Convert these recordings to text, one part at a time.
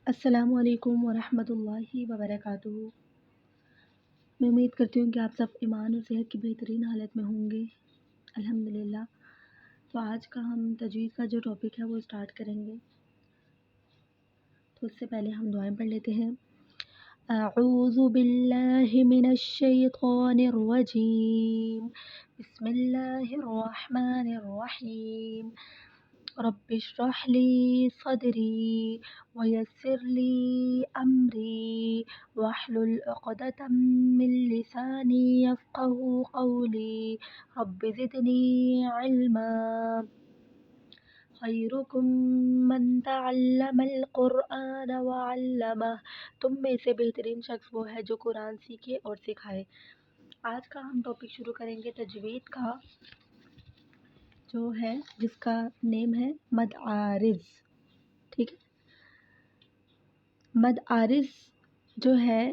السلام علیکم ورحمۃ اللہ وبرکاتہ۔ میں امید کرتی ہوں کہ آپ سب ایمان اور صحت کی بہترین حالت میں ہوں گے۔ الحمدللہ۔ تو آج کا ہم تجوید کا جو ٹاپک ہے وہ اسٹارٹ کریں گے، تو اس سے پہلے ہم دعائیں پڑھ لیتے ہیں۔ اعوذ باللہ من الشیطان الرجیم، بسم اللہ الرحمن الرحیم۔ رب اشرح لی صدری ویسر لی امری واحلل عقدۃ من لسانی یفقهوا قولی رب زدنی علما۔ خیرکم من تعلم القرآن وعلمہ، تم میں سے بہترین شخص وہ ہے جو قرآن سیکھے اور سکھائے۔ آج کا ہم ٹاپک شروع کریں گے تجوید کا، جو ہے جس کا نیم ہے مد عارض۔ ٹھیک ہے، مد عارض جو ہے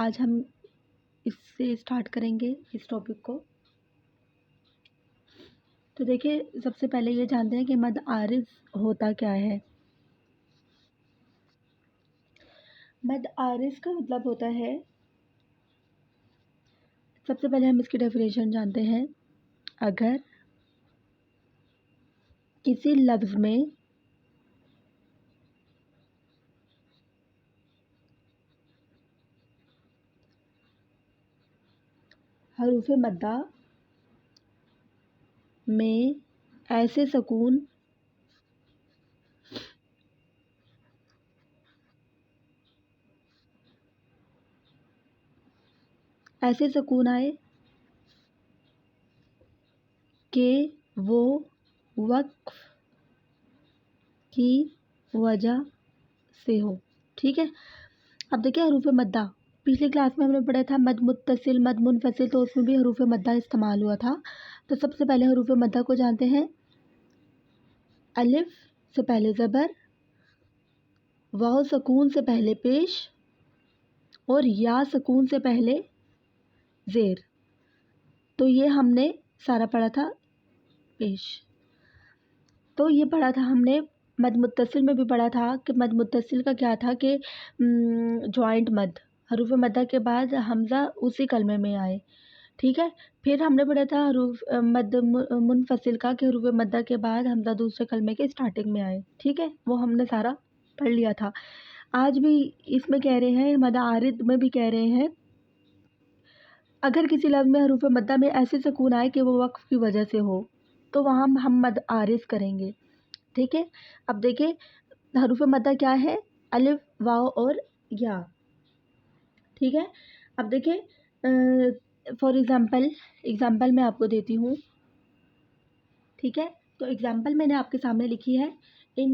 آج ہم اس سے اسٹارٹ کریں گے اس ٹاپک کو۔ تو دیکھیں، سب سے پہلے یہ جانتے ہیں کہ مد عارض ہوتا کیا ہے۔ مد عارض کا مطلب ہوتا ہے، سب سے پہلے ہم اس کی ڈیفینیشن جانتے ہیں۔ اگر کسی لفظ میں حروف مدہ میں ایسے سکون آئے کہ وہ وقف کی وجہ سے ہو۔ ٹھیک ہے، اب دیکھیں حروف مدہ، پچھلی کلاس میں ہم نے پڑھا تھا مد متصل، مد منفصل، تو اس میں بھی حروف مدہ استعمال ہوا تھا۔ تو سب سے پہلے حروف مدہ کو جانتے ہیں۔ الف سے پہلے زبر، واو سکون سے پہلے پیش، اور یا سکون سے پہلے زیر۔ تو یہ ہم نے سارا پڑھا تھا پیش۔ تو یہ پڑھا تھا ہم نے مد متصل میں بھی پڑھا تھا کہ مد متصل کا کیا تھا کہ جوائنٹ مد، حروف مدہ کے بعد حمزہ اسی کلمے میں آئے۔ ٹھیک ہے، پھر ہم نے پڑھا تھا حروف مد منفصل کا کہ حروف مدہ کے بعد حمزہ دوسرے کلمے کے اسٹارٹنگ میں آئے۔ ٹھیک ہے، وہ ہم نے سارا پڑھ لیا تھا۔ آج بھی اس میں کہہ رہے ہیں، مد عارض میں بھی کہہ رہے ہیں، اگر کسی لفظ میں حروف مدہ میں ایسے سکون آئے کہ وہ وقف کی وجہ سے ہو تو وہاں ہم مد عارض کریں گے۔ ٹھیک ہے، اب دیکھیں حروف مدہ کیا ہے، الف، واو اور یا۔ ٹھیک ہے، اب دیکھیں فار ایگزامپل میں آپ کو دیتی ہوں۔ ٹھیک ہے، تو ایگزامپل میں نے آپ کے سامنے لکھی ہے، ان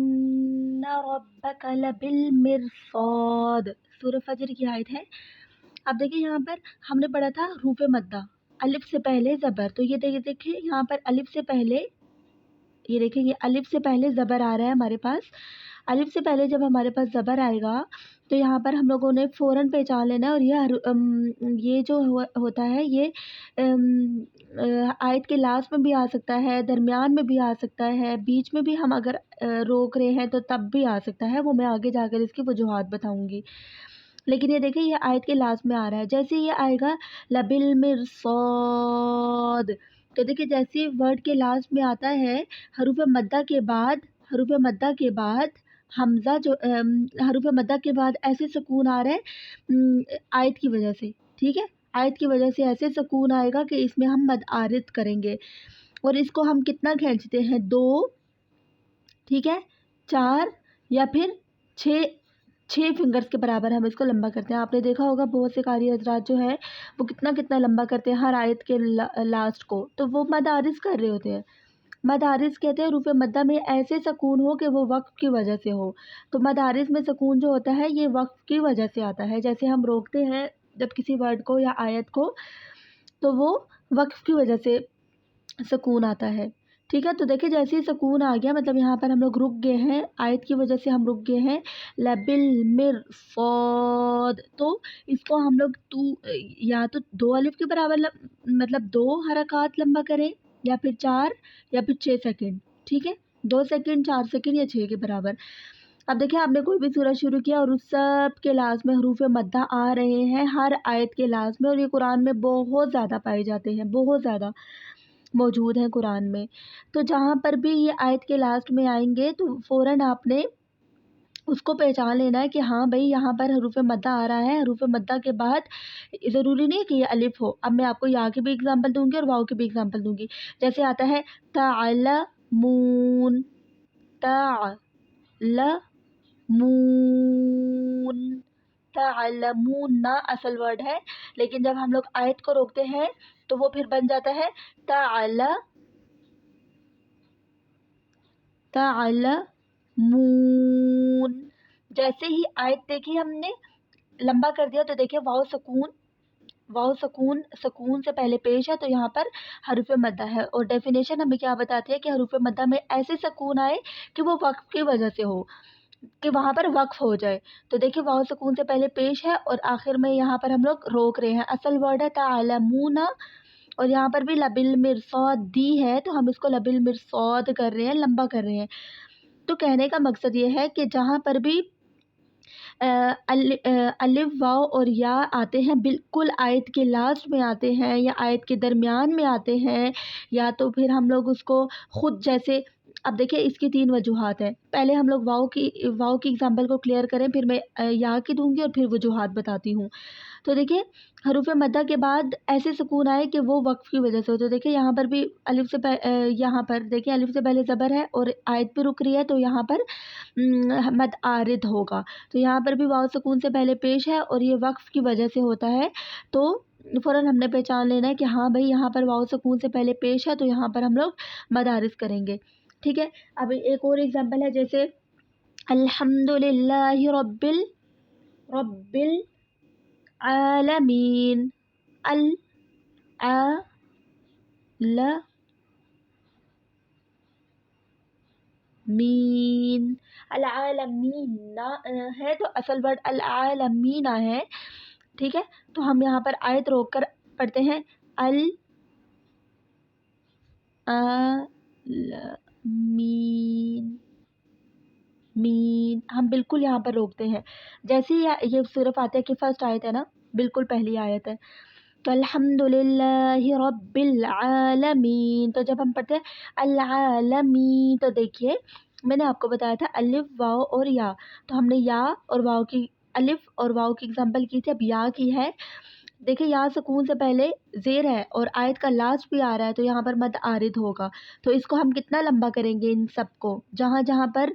ربک لبالمرصاد، سورہ فجر کی آیت ہے۔ اب دیکھیں یہاں پر ہم نے پڑھا تھا حروف مدہ، الف سے پہلے زبر، تو یہ دیکھیں یہاں پر الف سے پہلے، یہ دیکھیں یہ الف سے پہلے زبر آ رہا ہے ہمارے پاس۔ الف سے پہلے جب ہمارے پاس زبر آئے گا تو یہاں پر ہم لوگوں نے فوراً پہچان لینا ہے، اور یہ جو ہوتا ہے یہ آیت کے لاسٹ میں بھی آ سکتا ہے، درمیان میں بھی آ سکتا ہے، بیچ میں بھی ہم اگر روک رہے ہیں تو تب بھی آ سکتا ہے، وہ میں آگے جا کر اس کی وجوہات بتاؤں گی۔ لیکن یہ دیکھیں یہ آیت کے لاسٹ میں آ رہا ہے، جیسے یہ آئے گا لبالمرصاد، تو دیکھیں جیسے ورڈ کے لاسٹ میں آتا ہے حروف مدہ کے بعد حمزہ، جو حروف مدہ کے بعد ایسے سکون آ رہا ہے آیت کی وجہ سے۔ ٹھیک ہے، آیت کی وجہ سے ایسے سکون آئے گا کہ اس میں ہم مد عارض کریں گے، اور اس کو ہم کتنا کھینچتے ہیں، 2، ٹھیک ہے، 4 یا پھر 6 فنگرز کے برابر ہم اس کو لمبا کرتے ہیں۔ آپ نے دیکھا ہوگا بہت سے قاری حضرات جو ہے وہ کتنا لمبا کرتے ہیں ہر آیت کے لاسٹ کو، تو وہ مد عارض کر رہے ہوتے ہیں۔ مد عارض کہتے ہیں حروف مدہ میں ایسے سکون ہو کہ وہ وقف کی وجہ سے ہو۔ تو مد عارض میں سکون جو ہوتا ہے یہ وقف کی وجہ سے آتا ہے، جیسے ہم روکتے ہیں جب کسی ورڈ کو یا آیت کو تو وہ وقف کی وجہ سے سکون آتا ہے۔ ٹھیک ہے، تو دیکھیں جیسے ہی سکون آ گیا مطلب یہاں پر ہم لوگ رک گئے ہیں، آیت کی وجہ سے ہم رک گئے ہیں، لبالمرصاد، تو اس کو ہم لوگ یا تو 2 الف کے برابر مطلب 2 حرکات لمبا کریں، یا پھر 4 یا پھر 6 سیکنڈ۔ ٹھیک ہے، 2 سیکنڈ، 4 سیکنڈ یا 6 کے برابر۔ اب دیکھیں آپ نے کوئی بھی سورہ شروع کیا اور اس سب کے لاس میں حروف مدہ آ رہے ہیں ہر آیت کے لاس میں، اور یہ قرآن میں بہت زیادہ پائے جاتے ہیں، بہت زیادہ موجود ہیں قرآن میں. تو جہاں پر بھی یہ آیت کے لاسٹ میں آئیں گے تو فوراً آپ نے اس کو پہچان لینا ہے کہ ہاں بھائی یہاں پر حروف مدہ آ رہا ہے. حروف مدہ کے بعد ضروری نہیں ہے کہ یہ الف ہو. اب میں آپ کو یا کی بھی اگزامپل دوں گی اور واؤ کی بھی اگزامپل دوں گی. جیسے آتا ہے تعلمون، تعلمون، تعلمون نا اصل ورڈ ہے، لیکن جب ہم لوگ آیت کو روکتے ہیں تو وہ پھر بن جاتا ہے تعلمون. جیسے ہی آیت دیکھی ہم نے لمبا کر دیا تو دیکھیں واؤ سکون سے پہلے پیش ہے تو یہاں پر حروف مدہ ہے. اور ڈیفینیشن ہمیں کیا بتاتی ہے کہ حروف مدہ میں ایسے سکون آئے کہ وہ وقف کی وجہ سے ہو، کہ وہاں پر وقف ہو جائے. تو دیکھیں واؤ سکون سے پہلے پیش ہے اور آخر میں یہاں پر ہم لوگ روک رہے ہیں. اصل ورڈ ہے تعلمون اور یہاں پر بھی لبالمرصاد دی ہے تو ہم اس کو لبالمرصاد کر رہے ہیں، لمبا کر رہے ہیں. تو کہنے کا مقصد یہ ہے کہ جہاں پر بھی الف واؤ اور یا آتے ہیں بالکل آیت کے لاسٹ میں آتے ہیں یا آیت کے درمیان میں آتے ہیں، یا تو پھر ہم لوگ اس کو خود جیسے اب دیکھیں اس کی 3 وجوہات ہیں. پہلے ہم لوگ واؤ کی اگزامپل کو کلیئر کریں، پھر میں یا کی دوں گی اور پھر وجوہات بتاتی ہوں. تو دیکھیں حروف مدہ کے بعد ایسے سکون آئے کہ وہ وقف کی وجہ سے ہو. تو دیکھیں یہاں پر بھی الف سے یہاں پر دیکھیں الف سے پہلے زبر ہے اور آیت پہ رک رہی ہے تو یہاں پر مد عارض ہوگا. تو یہاں پر بھی واؤ سکون سے پہلے پیش ہے اور یہ وقف کی وجہ سے ہوتا ہے. تو فوراً ہم نے پہچان لینا ہے کہ ہاں بھائی یہاں پر واؤ سکون سے پہلے پیش ہے تو یہاں پر ہم لوگ مد عارض کریں گے. ٹھیک ہے. اب ایک اور ایگزامپل ہے جیسے الحمدللہ رب العالمین، العالمین ہے تو اصل ورڈ العالمین ہے. ٹھیک ہے. تو ہم یہاں پر آیت روک کر پڑھتے ہیں مین، ہم بالکل یہاں پر روکتے ہیں. جیسے ہی یہ صرف آتا ہے کہ فرسٹ آیت ہے نا، بالکل پہلی آیت ہے تو الحمدللہ رب العالمین. تو جب ہم پڑھتے ہیں العالمین تو دیکھیے میں نے آپ کو بتایا تھا الف واؤ اور یا، تو ہم نے یا اور واؤ کی الف اور واؤ کی اگزامپل کی تھی. اب یا کی ہے، دیکھیں یا سکون سے پہلے زیر ہے اور آیت کا لاسٹ بھی آ رہا ہے تو یہاں پر مد عارض ہوگا. تو اس کو ہم کتنا لمبا کریں گے ان سب کو، جہاں جہاں پر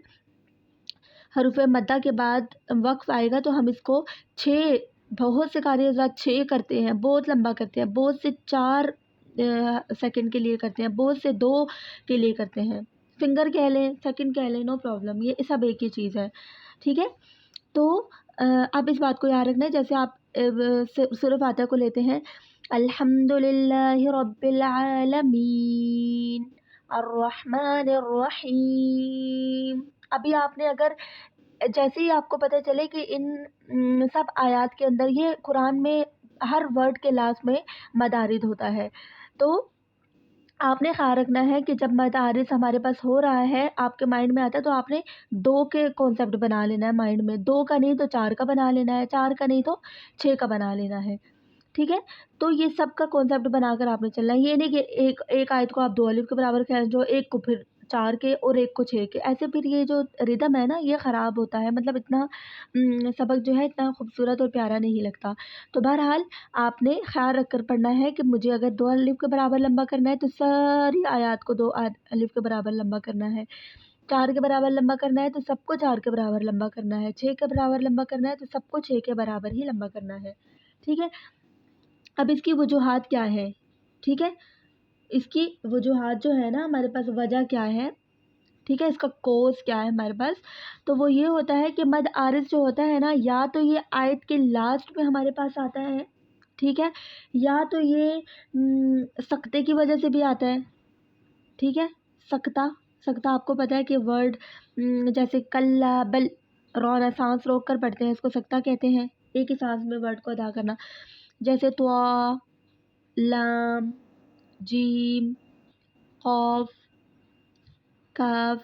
حروف مدہ کے بعد وقف آئے گا تو ہم اس کو 6، بہت سے قاری حضرات 6 کرتے ہیں، بہت لمبا کرتے ہیں، بہت سے 4 سیکنڈ کے لیے کرتے ہیں، بہت سے 2 کے لیے کرتے ہیں. فنگر کہہ لیں، سیکنڈ کہہ لیں، نو پرابلم، یہ سب ایک ہی چیز ہے. ٹھیک ہے. تو آپ اس بات کو یاد رکھنا ہے. جیسے آپ سورہ فاتحہ کو لیتے ہیں الحمدللہ رب العالمین الرحمن الرحیم. ابھی آپ نے اگر جیسے ہی آپ کو پتہ چلے کہ ان سب آیات کے اندر یہ قرآن میں ہر ورڈ کے لاسٹ میں مد عارض ہوتا ہے، تو آپ نے خیال رکھنا ہے کہ جب مد عارض ہمارے پاس ہو رہا ہے آپ کے مائنڈ میں آتا ہے تو آپ نے 2 کے کانسیپٹ بنا لینا ہے مائنڈ میں، 2 کا نہیں تو 4 کا بنا لینا ہے، 4 کا نہیں تو 6 کا بنا لینا ہے. ٹھیک ہے. تو یہ سب کا کانسیپٹ بنا کر آپ نے چلنا ہے. یہ نہیں کہ ایک آیت کو آپ 2 الف کے برابر کھینچو، ایک کو پھر 4 کے اور ایک کو 6 کے، ایسے پھر یہ جو ردم ہے نا یہ خراب ہوتا ہے، مطلب اتنا سبق جو ہے اتنا خوبصورت اور پیارا نہیں لگتا. تو بہرحال آپ نے خیال رکھ کر پڑھنا ہے کہ مجھے اگر 2 الف کے برابر لمبا کرنا ہے تو ساری آیات کو 2 الف کے برابر لمبا کرنا ہے، 4 کے برابر لمبا کرنا ہے تو سب کو 4 کے برابر لمبا کرنا ہے، 6 کے برابر لمبا کرنا ہے تو سب کو 6 کے برابر ہی لمبا کرنا ہے. ٹھیک ہے. اب اس کی وجوہات کیا ہے؟ ٹھیک ہے. اس کی وجوہات جو ہے نا ہمارے پاس وجہ کیا ہے، ٹھیک ہے، اس کا کوز کیا ہے ہمارے پاس، تو وہ یہ ہوتا ہے کہ مد عارض جو ہوتا ہے نا یا تو یہ آیت کے لاسٹ میں ہمارے پاس آتا ہے، ٹھیک ہے، یا تو یہ سکتے کی وجہ سے بھی آتا ہے. ٹھیک ہے. سکتہ آپ کو پتہ ہے کہ ورڈ جیسے کلا بل رونا سانس روک کر پڑھتے ہیں اس کو سکتہ کہتے ہیں، ایک ہی سانس میں ورڈ کو ادا کرنا. جیسے طا، لام، جیم، قاف، کاف،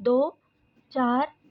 2, 4